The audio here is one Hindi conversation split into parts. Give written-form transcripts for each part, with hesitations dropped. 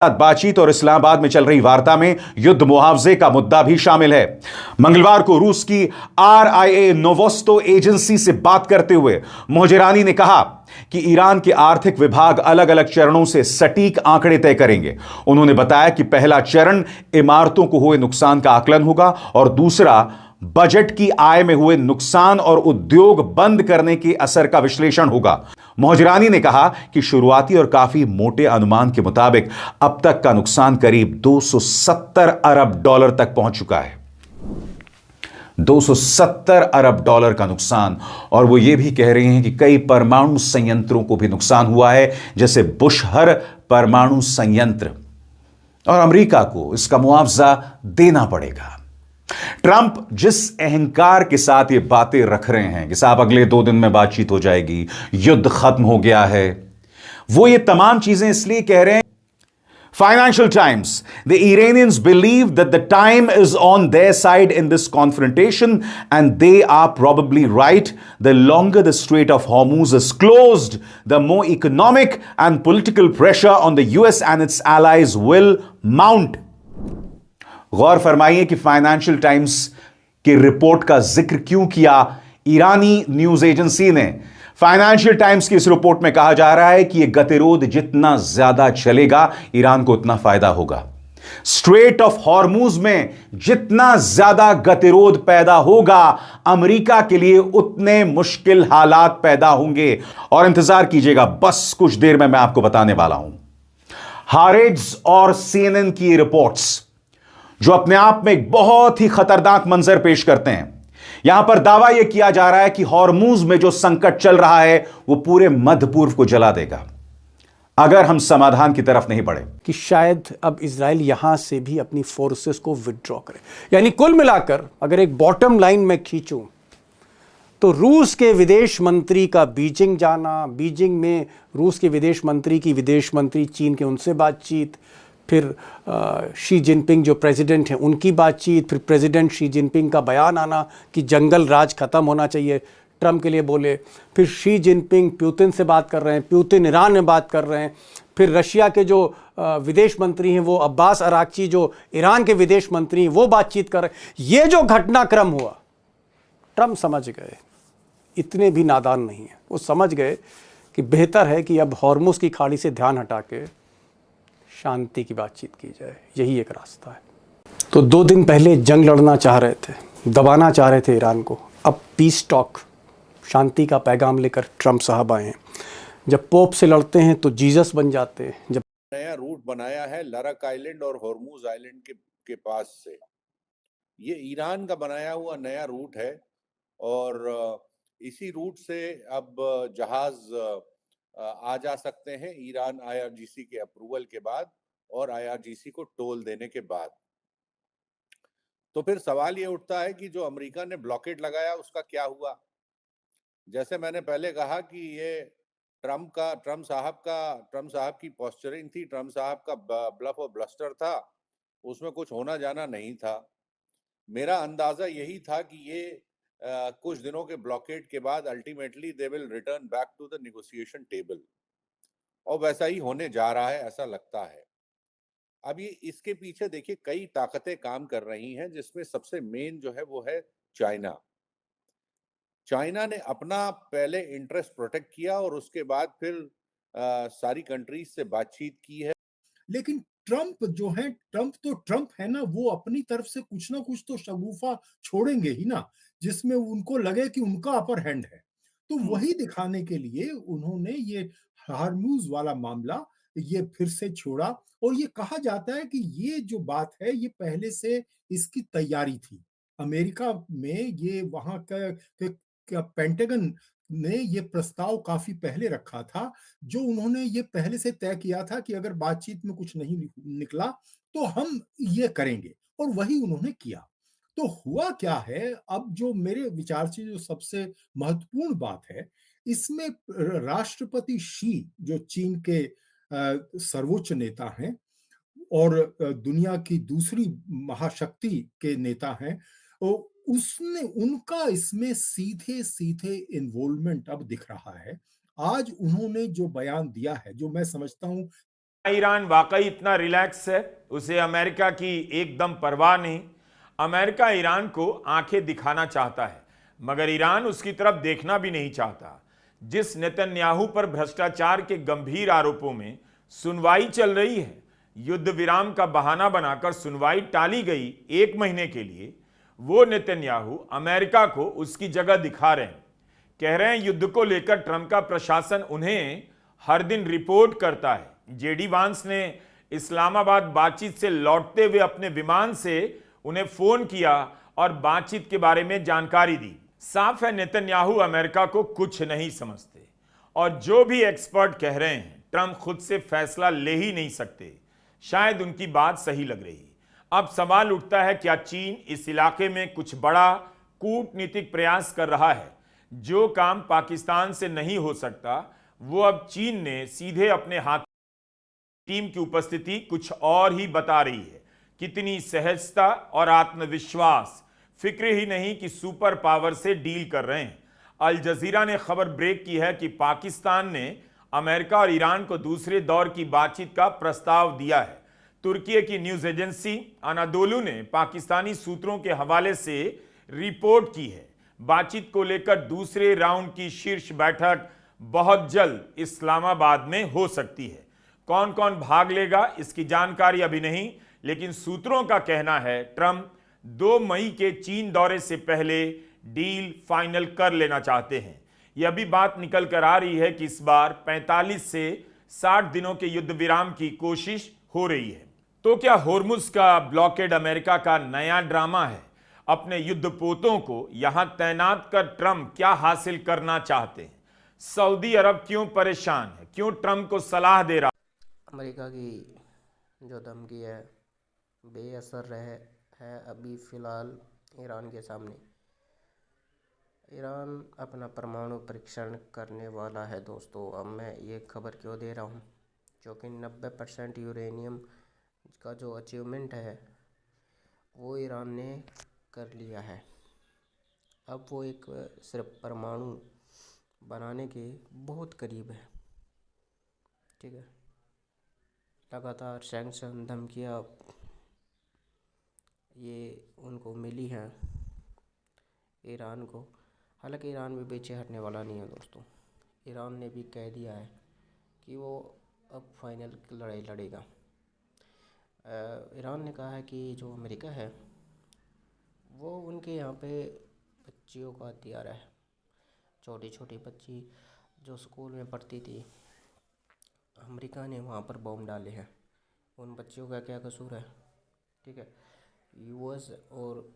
बातचीत और इस्लामाबाद में चल रही वार्ता में युद्ध मुआवजे का मुद्दा भी शामिल है। मंगलवार को रूस की RIA नोवोस्तो एजेंसी से बात करते हुए मोहजिरानी ने कहा कि ईरान के आर्थिक विभाग अलग अलग चरणों से सटीक आंकड़े तय करेंगे। उन्होंने बताया कि पहला चरण इमारतों को हुए नुकसान का आकलन होगा और दूसरा बजट की आय में हुए नुकसान और उद्योग बंद करने के असर का विश्लेषण होगा। मोहजिरानी ने कहा कि शुरुआती और काफी मोटे अनुमान के मुताबिक अब तक का नुकसान करीब 270 अरब डॉलर तक पहुंच चुका है। 270 अरब डॉलर का नुकसान। और वो ये भी कह रहे हैं कि कई परमाणु संयंत्रों को भी नुकसान हुआ है, जैसे बुशहर परमाणु संयंत्र, और अमेरिका को इसका मुआवजा देना पड़ेगा। ट्रंप जिस अहंकार के साथ ये बातें रख रहे हैं कि साहब अगले 2 दिन में बातचीत हो जाएगी, युद्ध खत्म हो गया है, वो ये तमाम चीजें इसलिए कह रहे हैं। Financial Times: The Iranians believe that the time is on their side in this confrontation, and they are probably right. The longer the Strait of Hormuz is closed, the more economic and political pressure on the US and its allies will mount. गौर फरमाइए कि फाइनेंशियल टाइम्स की रिपोर्ट का जिक्र क्यों किया ईरानी न्यूज एजेंसी ने। फाइनेंशियल टाइम्स की इस रिपोर्ट में कहा जा रहा है कि यह गतिरोध जितना ज्यादा चलेगा, ईरान को उतना फायदा होगा। स्ट्रेट ऑफ हॉर्मूज में जितना ज्यादा गतिरोध पैदा होगा, अमेरिका के लिए उतने मुश्किल हालात पैदा होंगे। और इंतजार कीजिएगा, बस कुछ देर में मैं आपको बताने वाला हूं। हारेट्स और CNN की रिपोर्ट्स, जो अपने आप में एक बहुत ही खतरनाक मंजर पेश करते हैं। यहां पर दावा यह किया जा रहा है कि हॉर्मूज में जो संकट चल रहा है वो पूरे मध्य पूर्व को जला देगा अगर हम समाधान की तरफ नहीं बढ़े। कि शायद अब इजराइल यहां से भी अपनी फोर्सेस को विथड्रॉ करे। यानी कुल मिलाकर अगर एक बॉटम लाइन में खींचूं तो रूस के विदेश मंत्री का बीजिंग जाना, बीजिंग में रूस के विदेश मंत्री की विदेश मंत्री चीन के उनसे बातचीत, फिर शी जिनपिंग जो प्रेसिडेंट हैं उनकी बातचीत, फिर प्रेसिडेंट शी जिनपिंग का बयान आना कि जंगल राज खत्म होना चाहिए, ट्रंप के लिए बोले, फिर शी जिनपिंग प्यूतिन से बात कर रहे हैं, प्यूतिन ईरान में बात कर रहे हैं, फिर रशिया के जो विदेश मंत्री हैं वो अब्बास अराक्ची जो ईरान के विदेश मंत्री हैं वो बातचीत कर रहे हैं। ये जो घटनाक्रम हुआ, ट्रंप समझ गए, इतने भी नादान नहीं है, वो समझ गए कि बेहतर है कि अब हॉर्मुज की खाड़ी से ध्यान हटा के शांति की बातचीत की जाए, यही एक रास्ता है। तो 2 दिन पहले जंग लड़ना चाह रहे थे, दबाना चाह रहे थे ईरान को, अब पीस टॉक, शांति का पैगाम लेकर ट्रंप साहब आए हैं। जब पोप से लड़ते हैं तो जीसस बन जाते हैं। जब नया रूट बनाया है लरक आइलैंड और हॉर्मूज आइलैंड के पास से, ये ईरान का बनाया हुआ नया रूट है और इसी रूट से अब जहाज आ जा सकते हैं ईरान IRGC के अप्रूवल के बाद और IRGC को टोल देने के बाद। तो फिर सवाल ये उठता है कि जो अमेरिका ने ब्लॉकेट लगाया उसका क्या हुआ। जैसे मैंने पहले कहा कि ये ट्रंप साहब की पोस्चरिंग थी, ट्रंप साहब का ब्लफ और ब्लस्टर था, उसमें कुछ होना जाना नहीं था। मेरा अंदाजा यही था कि ये कुछ दिनों के ब्लॉकेट के बाद ultimately they will return back to the negotiation table, और वैसा ही होने जा रहा है ऐसा लगता है। अब ये इसके पीछे देखिए कई ताकतें काम कर रही हैं, जिसमें सबसे मेन जो है वो है चाइना। चाइना ने अपना पहले इंटरेस्ट प्रोटेक्ट किया और उसके बाद फिर सारी कंट्रीज से बातचीत की है। लेकिन ट्रंप जो है, ट्रंप तो ट्रंप है ना, वो अपनी तरफ से कुछ ना कुछ तो शगुफा छोड़ेंगे ही ना, जिसमें उनको लगे कि उनका अपर हैंड है। तो वही दिखाने के लिए उन्होंने ये हार्मूज वाला मामला ये फिर से छोड़ा। और ये कहा जाता है कि ये जो बात है ये पहले से इसकी तैयारी थी। अमेरिका में ये वहां का पेंटागन ने ये प्रस्ताव काफी पहले रखा था, जो उन्होंने ये पहले से तय किया था कि अगर बातचीत में कुछ नहीं निकला तो हम ये करेंगे, और वही उन्होंने किया। तो हुआ क्या है, अब जो मेरे विचार से जो सबसे महत्वपूर्ण बात है, इसमें राष्ट्रपति शी जो चीन के सर्वोच्च नेता हैं और दुनिया की दूसरी महाशक्ति के नेता हैं, उसने उनका इसमें सीधे सीधे इन्वॉल्वमेंट अब दिख रहा है। आज उन्होंने जो बयान दिया है, जो मैं समझता हूं ईरान वाकई इतना रिलैक्स है, उसे अमेरिका की एकदम परवाह नहीं। अमेरिका ईरान को आंखें दिखाना चाहता है, मगर ईरान उसकी तरफ देखना भी नहीं चाहता। जिस नेतन्याहू पर भ्रष्टाचार के गंभीर आरोपों में सुनवाई चल रही है, युद्ध विराम का बहाना बनाकर सुनवाई टाली गई 1 महीने के लिए, वो नेतन्याहू अमेरिका को उसकी जगह दिखा रहे हैं। कह रहे हैं युद्ध को लेकर ट्रंप का प्रशासन उन्हें हर दिन रिपोर्ट करता है। जेडी वांस ने इस्लामाबाद बातचीत से लौटते हुए अपने विमान से उन्हें फोन किया और बातचीत के बारे में जानकारी दी। साफ है नेतन्याहू अमेरिका को कुछ नहीं समझते, और जो भी एक्सपर्ट कह रहे हैं ट्रंप खुद से फैसला ले ही नहीं सकते। शायद उनकी बात सही लग रही। अब सवाल उठता है, क्या चीन इस इलाके में कुछ बड़ा कूटनीतिक प्रयास कर रहा है? जो काम पाकिस्तान से नहीं हो सकता, वो अब चीन ने सीधे अपने हाथ। टीम की उपस्थिति कुछ और ही बता रही है। कितनी सहजता और आत्मविश्वास, फिक्र ही नहीं कि सुपर पावर से डील कर रहे हैं। अल जजीरा ने खबर ब्रेक की है कि पाकिस्तान ने अमेरिका और ईरान को दूसरे दौर की बातचीत का प्रस्ताव दिया है। तुर्की की न्यूज एजेंसी अनादोलू ने पाकिस्तानी सूत्रों के हवाले से रिपोर्ट की है। बातचीत को लेकर दूसरे राउंड की शीर्ष बैठक बहुत जल्द इस्लामाबाद में हो सकती है। कौन कौन भाग लेगा इसकी जानकारी अभी नहीं, लेकिन सूत्रों का कहना है ट्रंप 2 मई के चीन दौरे से पहले डील फाइनल कर लेना चाहते हैं। यह भी बात निकल कर आ रही है कि इस बार 45 से 60 दिनों के युद्ध विराम की कोशिश हो रही है। तो क्या होर्मुज का ब्लॉकेड अमेरिका का नया ड्रामा है? अपने युद्धपोतों को यहां तैनात कर ट्रंप क्या हासिल करना चाहते हैं? सऊदी अरब क्यों परेशान है? क्यों ट्रंप को सलाह दे रहा? अमेरिका की जो धमकी है बेअसर रहे है अभी फ़िलहाल ईरान के सामने। ईरान अपना परमाणु परीक्षण करने वाला है दोस्तों। अब मैं ये खबर क्यों दे रहा हूँ, क्योंकि 90% यूरेनियम का जो अचीवमेंट है वो ईरान ने कर लिया है। अब वो एक सिर्फ परमाणु बनाने के बहुत करीब है। ठीक है, लगातार सैंक्शन धमकियाँ ये उनको मिली हैं ईरान को। हालांकि ईरान भी पीछे हटने वाला नहीं है दोस्तों। ईरान ने भी कह दिया है कि वो अब फाइनल की लड़ाई लड़ेगा। ईरान ने कहा है कि जो अमेरिका है वो उनके यहाँ पे बच्चियों का हथियार है। छोटी छोटी बच्ची जो स्कूल में पढ़ती थी, अमेरिका ने वहाँ पर बम डाले हैं। उन बच्चियों का क्या कसूर है? ठीक है, यूएस और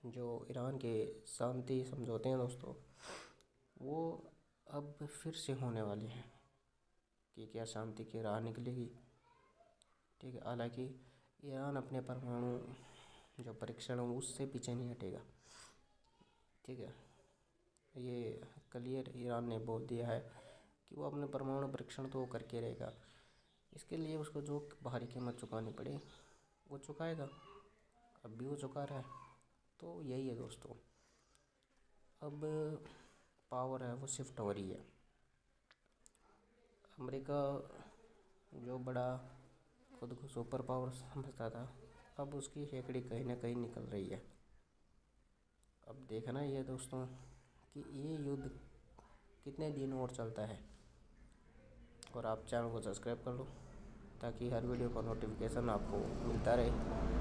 जो ईरान के शांति समझौते हैं दोस्तों, वो अब फिर से होने वाले हैं कि क्या शांति की राह निकलेगी। ठीक है, हालांकि ईरान अपने परमाणु जो परीक्षण है उससे पीछे नहीं हटेगा। ठीक है, ये क्लियर ईरान ने बोल दिया है कि वो अपने परमाणु परीक्षण तो करके रहेगा। इसके लिए उसको जो भारी कीमत चुकानी पड़े वो चुकाएगा। अब भी वो चुका रहा है। तो यही है दोस्तों, अब पावर है वो शिफ्ट हो रही है। अमेरिका जो बड़ा खुद को सुपर पावर समझता था, अब उसकी हेकड़ी कहीं ना कहीं निकल रही है। अब देखना ही है दोस्तों कि ये युद्ध कितने दिन और चलता है। और आप चैनल को सब्सक्राइब कर लो ताकि हर वीडियो का नोटिफिकेशन आपको मिलता रहे।